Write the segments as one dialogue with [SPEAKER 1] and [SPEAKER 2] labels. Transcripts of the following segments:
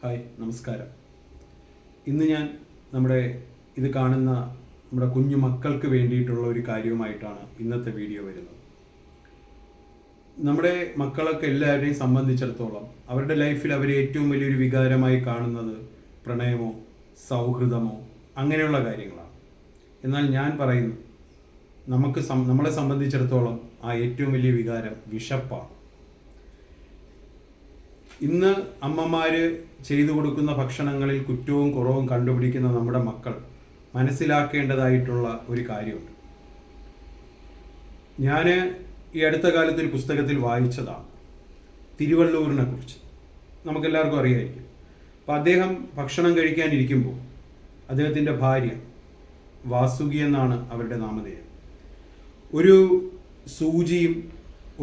[SPEAKER 1] Hi, നമസ്കാരം. ഇന്ന് ഞാൻ ഇത് കാണുന്ന നമ്മുടെ കുഞ്ഞു മക്കൾക്ക് വേണ്ടിയിട്ടുള്ള ഒരു കാര്യവുമായിട്ടാണ് ഇന്നത്തെ വീഡിയോ വരുന്നത്. നമ്മുടെ മക്കളൊക്കെ എല്ലാവരെയും സംബന്ധിച്ചിടത്തോളം അവരുടെ ലൈഫിൽ അവർ ഏറ്റവും വലിയൊരു വികാരമായി കാണുന്നത് പ്രണയമോ സൗഹൃദമോ അങ്ങനെയുള്ള കാര്യങ്ങളാണ്. എന്നാൽ ഞാൻ പറയുന്നു, നമ്മളെ സംബന്ധിച്ചിടത്തോളം ആ ഏറ്റവും വലിയ വികാരം വിശപ്പാണ്. ഇന്ന് അമ്മമാർ ചെയ്തു കൊടുക്കുന്ന ഭക്ഷണങ്ങളിൽ കുറ്റവും കുറവും കണ്ടുപിടിക്കുന്ന നമ്മുടെ മക്കൾ മനസ്സിലാക്കേണ്ടതായിട്ടുള്ള ഒരു കാര്യമുണ്ട്. ഞാൻ ഈ അടുത്ത കാലത്ത് ഒരു പുസ്തകത്തിൽ വായിച്ചതാണ് തിരുവള്ളൂരിനെ കുറിച്ച്. നമുക്കെല്ലാവർക്കും അറിയായിരിക്കും. അപ്പോൾ അദ്ദേഹം ഭക്ഷണം കഴിക്കാനിരിക്കുമ്പോൾ അദ്ദേഹത്തിൻ്റെ ഭാര്യ വാസുകി എന്നാണ് അവരുടെ നാമധേയം, ഒരു സൂചിയും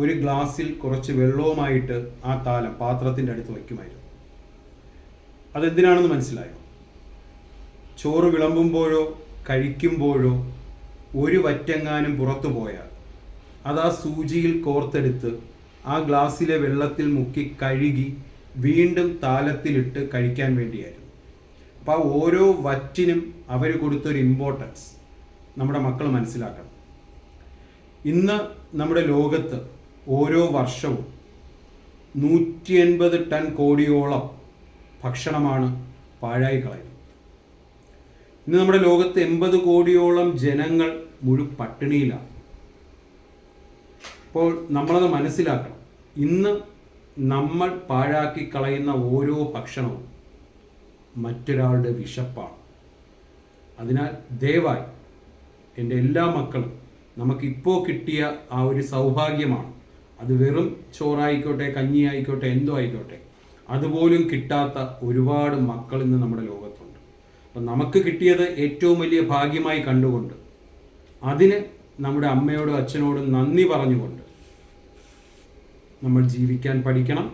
[SPEAKER 1] ഒരു ഗ്ലാസ്സിൽ കുറച്ച് വെള്ളവുമായിട്ട് ആ പാത്രത്തിൻ്റെ അടുത്ത് വയ്ക്കുമായിരുന്നു. അതെന്തിനാണെന്ന് മനസ്സിലായോ? ചോറ് വിളമ്പുമ്പോഴോ കഴിക്കുമ്പോഴോ ഒരു വറ്റെങ്ങാനും പുറത്തു പോയാൽ അത് ആ സൂചിയിൽ കോർത്തെടുത്ത് ആ ഗ്ലാസ്സിലെ വെള്ളത്തിൽ മുക്കി കഴുകി വീണ്ടും താലത്തിലിട്ട് കഴിക്കാൻ വേണ്ടിയായിരുന്നു. അപ്പോൾ ആ ഓരോ വറ്റിനും അവർ കൊടുത്തൊരു ഇമ്പോർട്ടൻസ് നമ്മുടെ മക്കൾ മനസ്സിലാക്കണം. ഇന്ന് നമ്മുടെ ലോകത്ത് ഓരോ വർഷവും 180 ടൺ കോടിയോളം ഭക്ഷണമാണ് പാഴായി കളയുന്നത്. ഇന്ന് നമ്മുടെ ലോകത്ത് 80 കോടിയോളം ജനങ്ങൾ പട്ടിണിയിലാണ്. അപ്പോൾ നമ്മളത് മനസ്സിലാക്കണം. ഇന്ന് നമ്മൾ പാഴാക്കി കളയുന്ന ഓരോ ഭക്ഷണവും മറ്റൊരാളുടെ വിശപ്പാണ്. അതിനാൽ ദയവായി എൻ്റെ എല്ലാ മക്കളും നമുക്കിപ്പോൾ കിട്ടിയ ആ ഒരു സൗഭാഗ്യമാണ്. അത് വെറും ചോറായിക്കോട്ടെ, കഞ്ഞി ആയിക്കോട്ടെ, എന്തോ ആയിക്കോട്ടെ, അതുപോലും കിട്ടാത്ത ഒരുപാട് മക്കൾ ഇന്ന് നമ്മുടെ ലോകത്തുണ്ട്. അപ്പം നമുക്ക് കിട്ടിയത് ഏറ്റവും വലിയ ഭാഗ്യമായി കണ്ടുകൊണ്ട് അതിന് നമ്മുടെ അമ്മയോടും അച്ഛനോടും നന്ദി പറഞ്ഞുകൊണ്ട് നമ്മൾ ജീവിക്കാൻ പഠിക്കണം.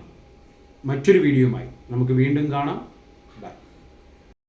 [SPEAKER 1] മറ്റൊരു വീഡിയോയുമായി നമുക്ക് വീണ്ടും കാണാം.